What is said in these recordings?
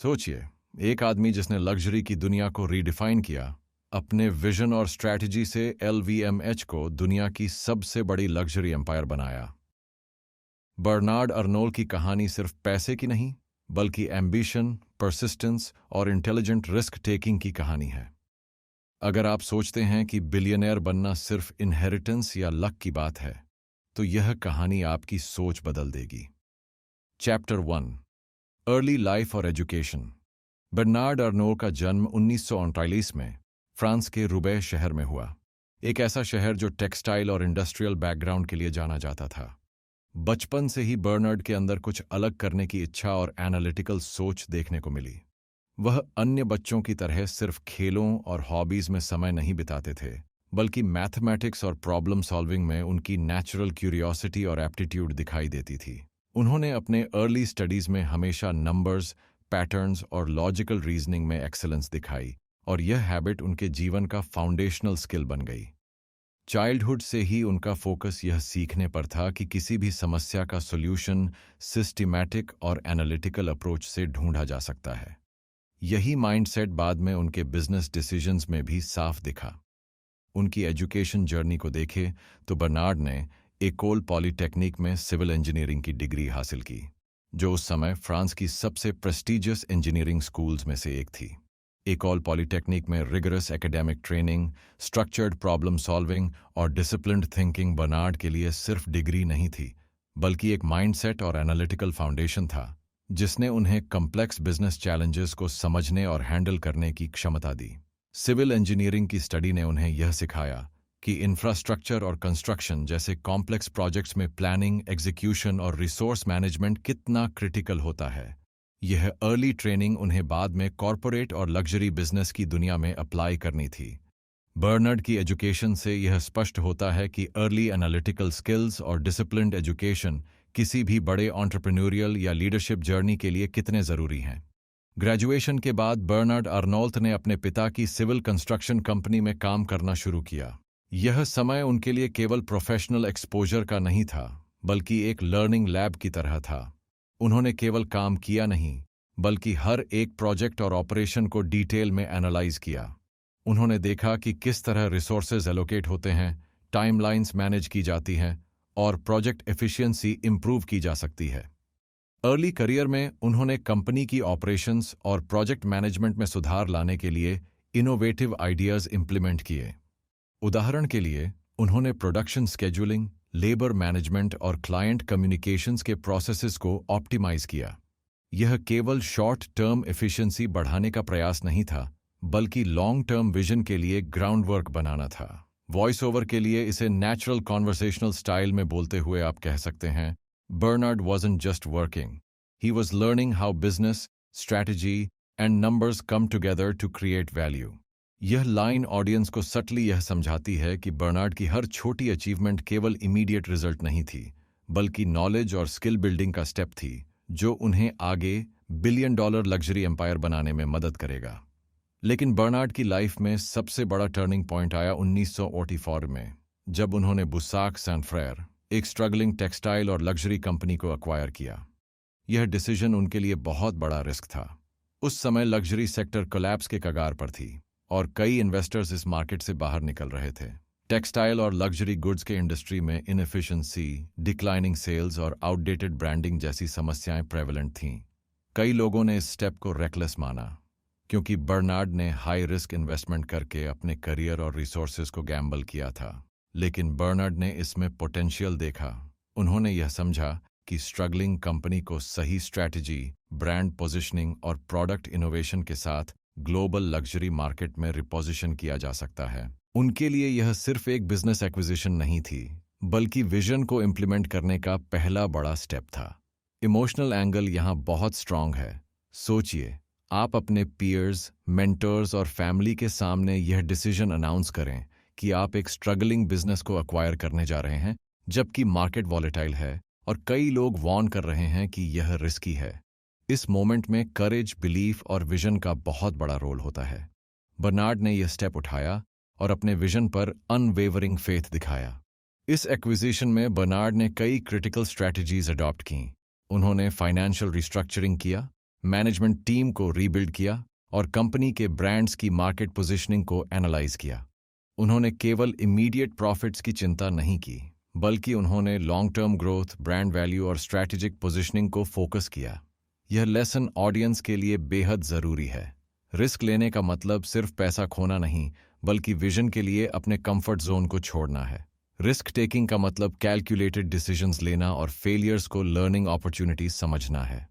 सोचिए, एक आदमी जिसने लग्जरी की दुनिया को रीडिफाइन किया, अपने विजन और स्ट्रैटेजी से एलवीएमएच को दुनिया की सबसे बड़ी लग्जरी एम्पायर बनाया। बर्नार्ड अर्नोल की कहानी सिर्फ पैसे की नहीं, बल्कि एम्बिशन, परसिस्टेंस और इंटेलिजेंट रिस्क टेकिंग की कहानी है। अगर आप सोचते हैं कि बिलियनेयर बनना सिर्फ इनहेरिटेंस या लक की बात है, तो यह कहानी आपकी सोच बदल देगी। चैप्टर 1, अर्ली लाइफ और एजुकेशन। बर्नार्ड अर्नोल का जन्म 1939 में फ्रांस के रुबे शहर में हुआ, एक ऐसा शहर जो टेक्सटाइल और इंडस्ट्रियल बैकग्राउंड के लिए जाना जाता था। बचपन से ही बर्नार्ड के अंदर कुछ अलग करने की इच्छा और एनालिटिकल सोच देखने को मिली। वह अन्य बच्चों की तरह सिर्फ खेलों और हॉबीज में समय नहीं बिताते थे, बल्कि मैथमेटिक्स और प्रॉब्लम सॉल्विंग में उनकी नेचुरल क्यूरियोसिटी और एप्टीट्यूड दिखाई देती थी। उन्होंने अपने अर्ली स्टडीज में हमेशा नंबर्स, पैटर्न्स और लॉजिकल रीजनिंग में एक्सेलेंस दिखाई, और यह हैबिट उनके जीवन का फाउंडेशनल स्किल बन गई। चाइल्डहुड से ही उनका फोकस यह सीखने पर था कि किसी भी समस्या का सॉल्यूशन सिस्टमैटिक और एनालिटिकल अप्रोच से ढूंढा जा सकता है। यही माइंडसेट बाद में उनके बिजनेस डिसीजंस में भी साफ दिखा। उनकी एजुकेशन जर्नी को देखें तो बर्नार्ड ने एकोल पॉलीटेक्निक में सिविल इंजीनियरिंग की डिग्री हासिल की, जो उस समय फ्रांस की सबसे प्रेस्टीजियस इंजीनियरिंग स्कूल्स में से एक थी। एकोल पॉलीटेक्निक में rigorous academic training, structured problem solving और डिसिप्लिन्ड थिंकिंग बर्नार्ड के लिए सिर्फ डिग्री नहीं थी, बल्कि एक माइंडसेट और एनालिटिकल फाउंडेशन था, जिसने उन्हें कॉम्प्लेक्स बिजनेस चैलेंजेस को समझने और हैंडल करने की क्षमता दी। सिविल इंजीनियरिंग की स्टडी ने उन्हें यह सिखाया कि इंफ्रास्ट्रक्चर और कंस्ट्रक्शन जैसे कॉम्प्लेक्स प्रोजेक्ट्स में प्लानिंग, एग्जीक्यूशन और रिसोर्स मैनेजमेंट कितना क्रिटिकल होता है। यह अर्ली ट्रेनिंग उन्हें बाद में कॉरपोरेट और लग्जरी बिजनेस की दुनिया में अप्लाई करनी थी। बर्नार्ड की एजुकेशन से यह स्पष्ट होता है कि अर्ली एनालिटिकल स्किल्स और डिसिप्लिन्ड एजुकेशन किसी भी बड़े एंटरप्रेन्योरियल या लीडरशिप जर्नी के लिए कितने ज़रूरी हैं। ग्रेजुएशन के बाद बर्नार्ड अर्नोल्ट ने अपने पिता की सिविल कंस्ट्रक्शन कंपनी में काम करना शुरू किया। यह समय उनके लिए केवल प्रोफेशनल एक्सपोजर का नहीं था, बल्कि एक लर्निंग लैब की तरह था। उन्होंने केवल काम किया नहीं, बल्कि हर एक प्रोजेक्ट और ऑपरेशन को डिटेल में एनालाइज किया। उन्होंने देखा कि किस तरह रिसोर्सेज एलोकेट होते हैं, टाइमलाइंस मैनेज की जाती हैं और प्रोजेक्ट एफिशिएंसी इंप्रूव की जा सकती है। अर्ली करियर में उन्होंने कंपनी की ऑपरेशंस और प्रोजेक्ट मैनेजमेंट में सुधार लाने के लिए इनोवेटिव आइडियाज इंप्लीमेंट किए। उदाहरण के लिए, उन्होंने प्रोडक्शन स्केड्यूलिंग, लेबर मैनेजमेंट और क्लाइंट कम्युनिकेशंस के प्रोसेसेस को ऑप्टिमाइज किया। यह केवल शॉर्ट टर्म एफिशिएंसी बढ़ाने का प्रयास नहीं था, बल्कि लॉन्ग टर्म विजन के लिए ग्राउंड वर्क बनाना था। वॉइस ओवर के लिए इसे नेचुरल कॉन्वर्सेशनल स्टाइल में बोलते हुए आप कह सकते हैं, Bernard wasn't just working. He was learning how business, strategy, and numbers come together to create value. यह लाइन ऑडियंस को सटली यह समझाती है कि बर्नार्ड की हर छोटी अचीवमेंट केवल इमीडिएट रिजल्ट नहीं थी, बल्कि नॉलेज और स्किल बिल्डिंग का स्टेप थी, जो उन्हें आगे $1 बिलियन लग्जरी एम्पायर बनाने में मदद करेगा। लेकिन बर्नार्ड की लाइफ में सबसे बड़ा टर्निंग पॉइंट आया 1944 में, जब उन्होंने बुसाक सैंड फ्रेयर, एक स्ट्रगलिंग टेक्सटाइल और लग्जरी कंपनी को एक्वायर किया। यह डिसीजन उनके लिए बहुत बड़ा रिस्क था। उस समय लग्जरी सेक्टर कोलैप्स के कगार पर थी और कई इन्वेस्टर्स इस मार्केट से बाहर निकल रहे थे। टेक्सटाइल और लग्जरी गुड्स के इंडस्ट्री में इनएफिशिएंसी, डिक्लाइनिंग सेल्स और आउटडेटेड ब्रांडिंग जैसी समस्याएं प्रेवलेंट थीं। कई लोगों ने इस स्टेप को रेकलेस माना, क्योंकि बर्नार्ड ने हाई रिस्क इन्वेस्टमेंट करके अपने करियर और रिसोर्सेज को गैम्बल किया था। लेकिन बर्नार्ड ने इसमें पोटेंशियल देखा। उन्होंने यह समझा कि स्ट्रगलिंग कंपनी को सही स्ट्रैटेजी, ब्रांड पोजीशनिंग और प्रोडक्ट इनोवेशन के साथ ग्लोबल लग्जरी मार्केट में रिपोजिशन किया जा सकता है। उनके लिए यह सिर्फ एक बिजनेस एक्विजिशन नहीं थी, बल्कि विजन को इम्प्लीमेंट करने का पहला बड़ा स्टेप था। इमोशनल एंगल यहाँ बहुत स्ट्रांग है। सोचिए, आप अपने पीयर्स, मेंटर्स और फैमिली के सामने यह डिसीजन अनाउंस करें कि आप एक स्ट्रगलिंग बिजनेस को एक्वायर करने जा रहे हैं, जबकि मार्केट वॉलेटाइल है और कई लोग वार्न कर रहे हैं कि यह रिस्की है। इस मोमेंट में करेज, बिलीफ और विजन का बहुत बड़ा रोल होता है। बर्नार्ड ने यह स्टेप उठाया और अपने विजन पर अनवेवरिंग फेथ दिखाया। इस एक्विजिशन में बर्नार्ड ने कई क्रिटिकल स्ट्रैटेजीज अडॉप्ट की। उन्होंने फाइनेंशियल रिस्ट्रक्चरिंग किया, मैनेजमेंट टीम को रीबिल्ड किया और कंपनी के ब्रांड्स की मार्केट पोजीशनिंग को एनालाइज किया। उन्होंने केवल इमीडिएट प्रॉफिट्स की चिंता नहीं की, बल्कि उन्होंने long term growth, brand value और स्ट्रैटेजिक पोजीशनिंग को फोकस किया। यह लेसन ऑडियंस के लिए बेहद ज़रूरी है। रिस्क लेने का मतलब सिर्फ पैसा खोना नहीं, बल्कि विजन के लिए अपने कंफर्ट जोन को छोड़ना है। रिस्क टेकिंग का मतलब कैलकुलेटेड डिसीजंस लेना और फेलियर्स को लर्निंग अपॉर्चुनिटीज समझना है।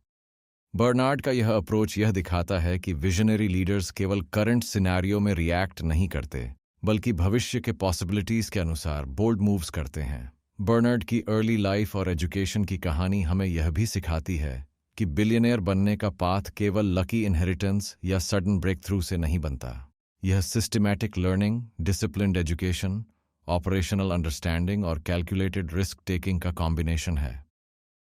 बर्नार्ड का यह अप्रोच यह दिखाता है कि विजनरी लीडर्स केवल करंट सिनेरियो में रिएक्ट नहीं करते, बल्कि भविष्य के पॉसिबिलिटीज के अनुसार बोल्ड मूव्स करते हैं। बर्नार्ड की अर्ली लाइफ और एजुकेशन की कहानी हमें यह भी सिखाती है कि बिलियनियर बनने का पाथ केवल लकी इनहेरिटेंस या सडन ब्रेक थ्रू से नहीं बनता। यह systematic learning, disciplined education, operational understanding और कैलकुलेटेड रिस्क टेकिंग का कॉम्बिनेशन है।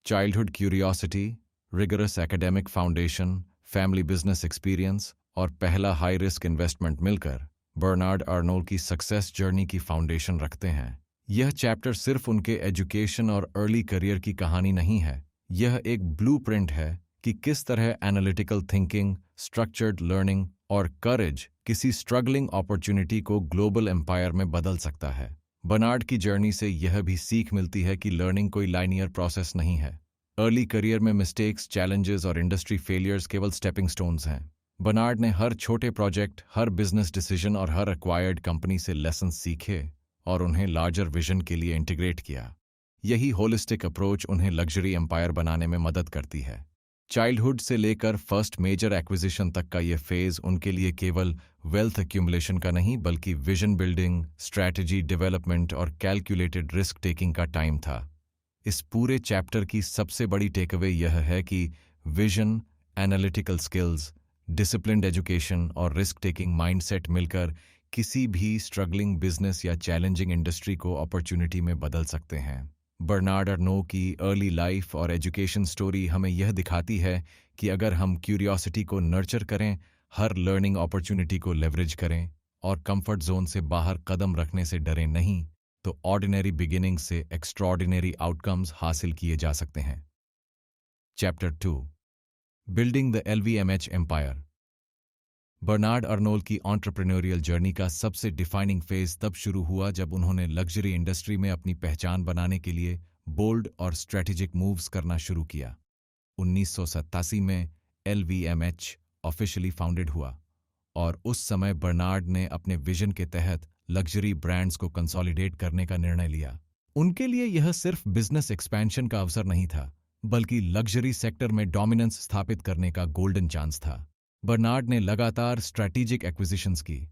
Childhood curiosity, rigorous academic foundation, family business experience और पहला हाई रिस्क इन्वेस्टमेंट मिलकर बर्नार्ड अर्नोल्ड की सक्सेस जर्नी की फाउंडेशन रखते हैं। यह चैप्टर सिर्फ उनके एजुकेशन और अर्ली करियर की कहानी नहीं है, यह एक ब्लूप्रिंट है कि किस तरह एनालिटिकल थिंकिंग, स्ट्रक्चर्ड लर्निंग और करेज किसी स्ट्रगलिंग अपॉर्चुनिटी को ग्लोबल एम्पायर में बदल सकता है। बर्नार्ड की जर्नी से यह भी सीख मिलती है कि लर्निंग कोई लाइनियर प्रोसेस नहीं है। अर्ली करियर में मिस्टेक्स, चैलेंजेस और इंडस्ट्री फेलियर्स केवल स्टेपिंग स्टोन्स हैं। बर्नार्ड ने हर छोटे प्रोजेक्ट, हर बिजनेस डिसीजन और हर एक्वायर्ड कंपनी से लेसन सीखे और उन्हें लार्जर विजन के लिए इंटीग्रेट किया। यही होलिस्टिक अप्रोच उन्हें लग्जरी एम्पायर बनाने में मदद करती है। चाइल्डहुड से लेकर फर्स्ट मेजर एक्विजिशन तक का यह फेज उनके लिए केवल वेल्थ एक्यूमुलेशन का नहीं, बल्कि विजन बिल्डिंग, स्ट्रैटेजी डेवलपमेंट और कैलकुलेटेड रिस्क टेकिंग का टाइम था। इस पूरे चैप्टर की सबसे बड़ी टेकअवे यह है कि vision, analytical skills, disciplined education और रिस्क टेकिंग माइंडसेट मिलकर किसी भी स्ट्रगलिंग बिजनेस या चैलेंजिंग इंडस्ट्री को अपॉर्चुनिटी में बदल सकते हैं। बर्नार्ड अर्नो की अर्ली लाइफ और एजुकेशन स्टोरी हमें यह दिखाती है कि अगर हम क्यूरियोसिटी को नर्चर करें, हर लर्निंग अपॉर्चुनिटी को लेवरेज करें और कंफर्ट जोन से बाहर कदम रखने से डरें नहीं, तो ऑर्डिनरी बिगिनिंग से एक्स्ट्रॉर्डिनरी आउटकम्स हासिल किए जा सकते हैं। Chapter 2, building the LVMH empire. Bernard Arnault की एंटरप्रेन्योरियल जर्नी का सबसे डिफाइनिंग फेज तब शुरू हुआ जब उन्होंने लग्जरी इंडस्ट्री में अपनी पहचान बनाने के लिए बोल्ड और स्ट्रेटेजिक मूव्स करना शुरू किया। 1987 में LVMH ऑफिशियली फाउंडेड हुआ और उस समय बर्नार्ड ने अपने विजन के तहत लग्जरी ब्रांड्स को कंसोलिडेट करने का निर्णय लिया। उनके लिए यह सिर्फ बिजनेस एक्सपेंशन का अवसर नहीं था, बल्कि लग्जरी सेक्टर में डोमिनेंस स्थापित करने का गोल्डन चांस था। बर्नार्ड ने लगातार स्ट्रैटेजिक एक्विजिशंस की।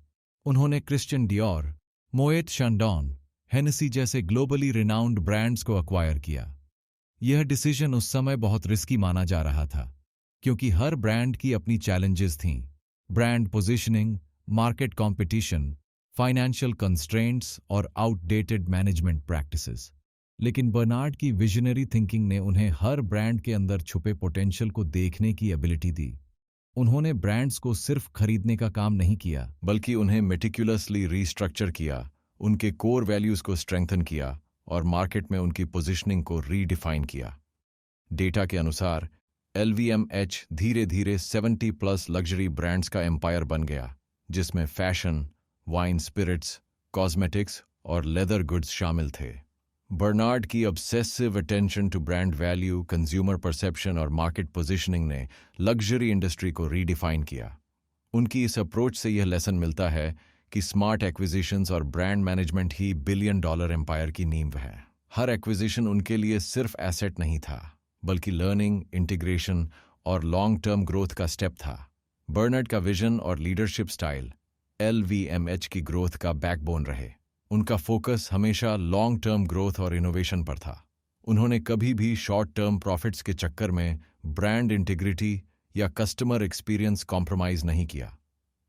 उन्होंने क्रिश्चियन डियोर, मोएट शैंडॉन, हेनेसी जैसे ग्लोबली रिनाउंड ब्रांड्स को एक्वायर किया। यह डिसीजन उस समय बहुत रिस्की माना जा रहा था, क्योंकि हर ब्रांड की अपनी चैलेंजेस थीं। Brand positioning, market competition, financial constraints और आउटडेटेड मैनेजमेंट प्रैक्टिसेस। लेकिन बर्नार्ड की विजनरी थिंकिंग ने उन्हें हर ब्रांड के अंदर छुपे पोटेंशियल को देखने की एबिलिटी दी। उन्होंने ब्रांड्स को सिर्फ खरीदने का काम नहीं किया, बल्कि उन्हें मेटिकुलसली रीस्ट्रक्चर किया, उनके कोर वैल्यूज को स्ट्रेंथन किया और मार्केट में उनकी पोजीशनिंग को रीडिफाइन किया। डेटा के अनुसार LVMH धीरे धीरे 70+ लग्जरी ब्रांड्स का एम्पायर बन गया, जिसमें फैशन, वाइन, स्पिरिट्स, कॉस्मेटिक्स और लेदर गुड्स शामिल थे। बर्नार्ड की obsessive attention to brand value, consumer perception और मार्केट पोजीशनिंग ने लग्जरी इंडस्ट्री को रीडिफाइन किया। उनकी इस अप्रोच से यह लेसन मिलता है कि स्मार्ट एक्विजिशंस और ब्रांड मैनेजमेंट ही $1 बिलियन एम्पायर की नींव है। हर एक्विजिशन उनके लिए सिर्फ एसेट नहीं था, बल्कि लर्निंग, इंटीग्रेशन और लॉन्ग टर्म ग्रोथ का स्टेप था। बर्नार्ड का विजन और लीडरशिप स्टाइल LVMH की ग्रोथ का बैकबोन रहे। उनका फोकस हमेशा लॉन्ग टर्म ग्रोथ और इनोवेशन पर था। उन्होंने कभी भी शॉर्ट टर्म प्रॉफिट्स के चक्कर में ब्रांड इंटीग्रिटी या कस्टमर एक्सपीरियंस कॉम्प्रोमाइज नहीं किया।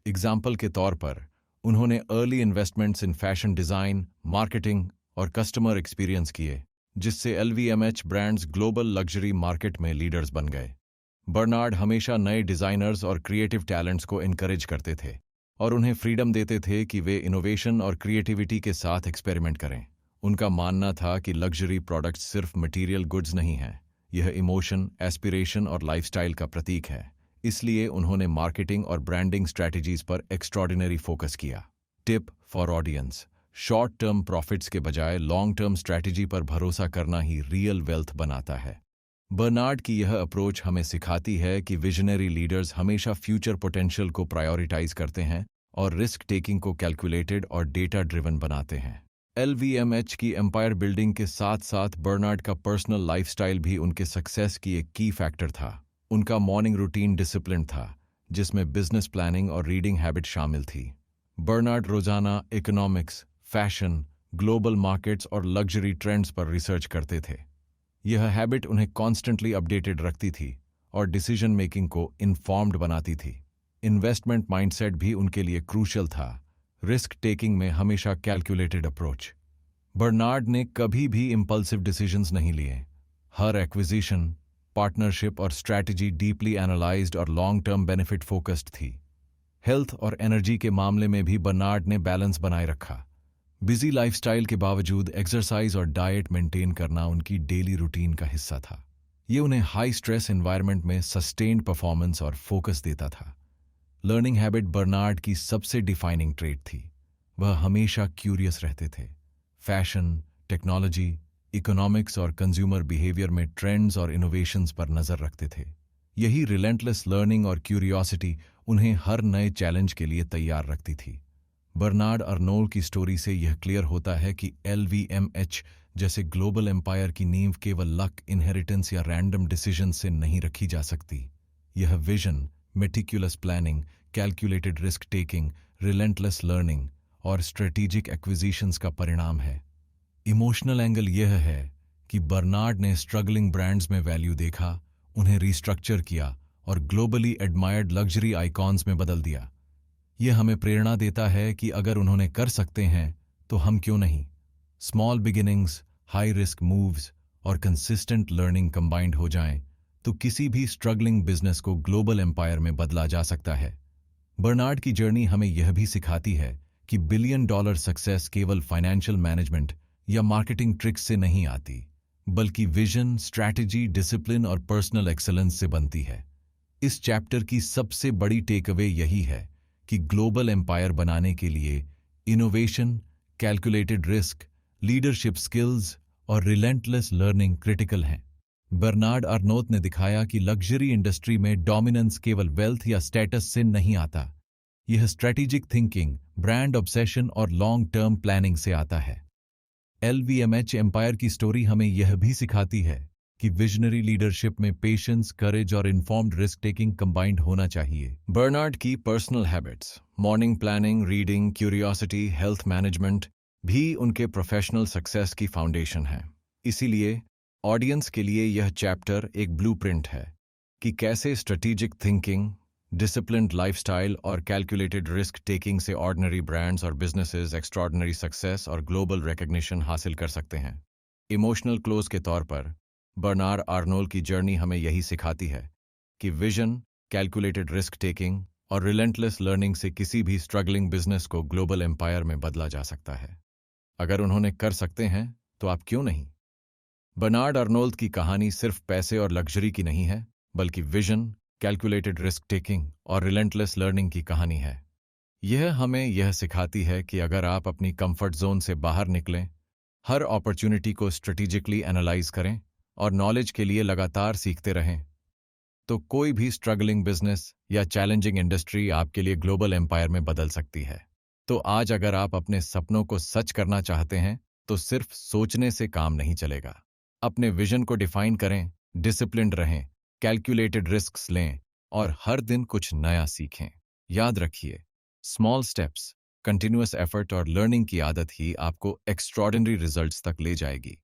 एग्जाम्पल के तौर पर, उन्होंने early investments in fashion design, marketing और कस्टमर एक्सपीरियंस किए, जिससे LVMH brands global luxury market में लीडर्स बन गए। बर्नार्ड हमेशा नए डिज़ाइनर्स और क्रिएटिव टैलेंट्स को इनकरेज करते थे और उन्हें फ्रीडम देते थे कि वे इनोवेशन और क्रिएटिविटी के साथ एक्सपेरिमेंट करें। उनका मानना था कि लग्जरी प्रोडक्ट्स सिर्फ मटेरियल गुड्स नहीं हैं, यह इमोशन, एस्पिरेशन और लाइफस्टाइल का प्रतीक है। इसलिए उन्होंने मार्केटिंग और ब्रांडिंग स्ट्रैटेजीज पर एक्स्ट्रॉर्डिनरी फोकस किया। Tip for audience: short term profits के बजाय लॉन्ग टर्म स्ट्रैटेजी पर भरोसा करना ही रियल वेल्थ बनाता है। बर्नार्ड की यह अप्रोच हमें सिखाती है कि विजनरी लीडर्स हमेशा फ्यूचर पोटेंशियल को प्रायोरिटाइज करते हैं और रिस्क टेकिंग को कैलकुलेटेड और डेटा ड्रिवन बनाते हैं। LVMH की एम्पायर बिल्डिंग के साथ साथ बर्नार्ड का पर्सनल लाइफस्टाइल भी उनके सक्सेस की एक की फैक्टर था। उनका मॉर्निंग रूटीन डिसिप्लिन था, जिसमें बिजनेस प्लानिंग और रीडिंग हैबिट शामिल थी। बर्नार्ड रोजाना इकोनॉमिक्स, फैशन, ग्लोबल मार्केट्स और लग्जरी ट्रेंड्स पर रिसर्च करते थे। यह हैबिट उन्हें कॉन्स्टेंटली अपडेटेड रखती थी और डिसीजन मेकिंग को इन्फॉर्म्ड बनाती थी। इन्वेस्टमेंट माइंडसेट भी उनके लिए क्रूशियल था, रिस्क टेकिंग में हमेशा कैलकुलेटेड अप्रोच। बर्नार्ड ने कभी भी इम्पल्सिव डिसीजंस नहीं लिए। हर एक्विजिशन, पार्टनरशिप और स्ट्रैटेजी डीपली एनालाइज्ड और लॉन्ग टर्म बेनिफिट फोकस्ड थी। हेल्थ और एनर्जी के मामले में भी बर्नार्ड ने बैलेंस बनाए रखा। बिजी लाइफस्टाइल के बावजूद एक्सरसाइज और डाइट मेंटेन करना उनकी डेली रूटीन का हिस्सा था। ये उन्हें हाई स्ट्रेस एनवायरनमेंट में सस्टेन्ड परफॉर्मेंस और फोकस देता था। लर्निंग हैबिट बर्नार्ड की सबसे डिफाइनिंग ट्रेट थी। वह हमेशा क्यूरियस रहते थे। फैशन, टेक्नोलॉजी, इकोनॉमिक्स और कंज्यूमर बिहेवियर में ट्रेंड्स और इनोवेशंस पर नजर रखते थे। यही रिलेंटलेस लर्निंग और क्यूरियोसिटी उन्हें हर नए चैलेंज के लिए तैयार रखती थी। बर्नार्ड अर्नोल्ड की स्टोरी से यह क्लियर होता है कि LVMH जैसे ग्लोबल एम्पायर की नींव केवल लक, इनहेरिटेंस या रैंडम डिसीजन से नहीं रखी जा सकती। यह vision, meticulous planning, calculated risk taking, relentless learning और स्ट्रेटेजिक एक्विजिशंस का परिणाम है। इमोशनल एंगल यह है कि बर्नार्ड ने स्ट्रगलिंग ब्रांड्स में वैल्यू देखा, उन्हें रिस्ट्रक्चर किया और ग्लोबली एडमायर्ड लग्जरी आइकॉन्स में बदल दिया। यह हमें प्रेरणा देता है कि अगर उन्होंने कर सकते हैं तो हम क्यों नहीं। Small beginnings, high risk moves और कंसिस्टेंट लर्निंग कंबाइंड हो जाएं तो किसी भी स्ट्रगलिंग बिजनेस को ग्लोबल एम्पायर में बदला जा सकता है। बर्नार्ड की जर्नी हमें यह भी सिखाती है कि $1 बिलियन सक्सेस केवल फाइनेंशियल मैनेजमेंट या मार्केटिंग ट्रिक्स से नहीं आती, बल्कि विजन, स्ट्रैटेजी, डिसिप्लिन और पर्सनल एक्सेलेंस से बनती है। इस चैप्टर की सबसे बड़ी टेकअवे यही है कि ग्लोबल एम्पायर बनाने के लिए innovation, calculated risk, leadership skills और रिलेंटलेस लर्निंग क्रिटिकल हैं। बर्नार्ड अर्नोल्ड ने दिखाया कि लग्जरी इंडस्ट्री में डोमिनेंस केवल वेल्थ या स्टेटस से नहीं आता। यह स्ट्रेटेजिक थिंकिंग, ब्रांड ऑब्सेशन और लॉन्ग टर्म प्लानिंग से आता है। LVMH एम्पायर की स्टोरी हमें यह भी सिखाती है कि विजनरी लीडरशिप में पेशेंस, करेज और इन्फॉर्म्ड रिस्क टेकिंग कंबाइंड होना चाहिए। बर्नार्ड की personal habits, morning planning, reading, curiosity, health management भी उनके प्रोफेशनल सक्सेस की फाउंडेशन है। इसीलिए ऑडियंस के लिए यह चैप्टर एक ब्लूप्रिंट है कि कैसे स्ट्रेटेजिक थिंकिंग, डिसिप्लिन्ड लाइफस्टाइल और कैलकुलेटेड रिस्क टेकिंग से ऑर्डिनरी ब्रांड्स और बिजनेसेस एक्स्ट्राऑर्डिनरी सक्सेस और ग्लोबल रिकॉग्निशन हासिल कर सकते हैं। इमोशनल क्लोज के तौर पर बर्नार्ड अर्नोल्ड की जर्नी हमें यही सिखाती है कि विजन, कैलकुलेटेड रिस्क टेकिंग और रिलेंटलेस लर्निंग से किसी भी स्ट्रगलिंग बिजनेस को ग्लोबल एम्पायर में बदला जा सकता है। अगर उन्होंने कर सकते हैं तो आप क्यों नहीं। बर्नार्ड अर्नोल्ड की कहानी सिर्फ पैसे और लग्जरी की नहीं है, बल्कि विजन, कैलकुलेटेड रिस्क टेकिंग और रिलेंटलेस लर्निंग की कहानी है। यह हमें यह सिखाती है कि अगर आप अपनी कंफर्ट जोन से बाहर निकलें, हर अपॉर्चुनिटी को स्ट्रेटेजिकली एनालाइज करें और नॉलेज के लिए लगातार सीखते रहें, तो कोई भी स्ट्रगलिंग बिजनेस या चैलेंजिंग इंडस्ट्री आपके लिए ग्लोबल एम्पायर में बदल सकती है। तो आज अगर आप अपने सपनों को सच करना चाहते हैं तो सिर्फ सोचने से काम नहीं चलेगा। अपने विजन को डिफाइन करें, डिसिप्लिन्ड रहें, कैलकुलेटेड रिस्क्स लें और हर दिन कुछ नया सीखें। याद रखिए, स्मॉल स्टेप्स, कंटिन्यूअस एफर्ट और लर्निंग की आदत ही आपको एक्स्ट्रॉर्डिनरी रिजल्ट्स तक ले जाएगी।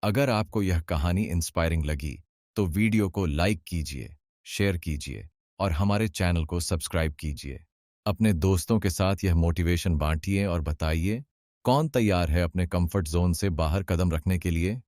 अगर आपको यह कहानी इंस्पायरिंग लगी तो वीडियो को लाइक कीजिए, शेयर कीजिए और हमारे चैनल को सब्सक्राइब कीजिए। अपने दोस्तों के साथ यह मोटिवेशन बांटिए और बताइए कौन तैयार है अपने कंफर्ट जोन से बाहर कदम रखने के लिए।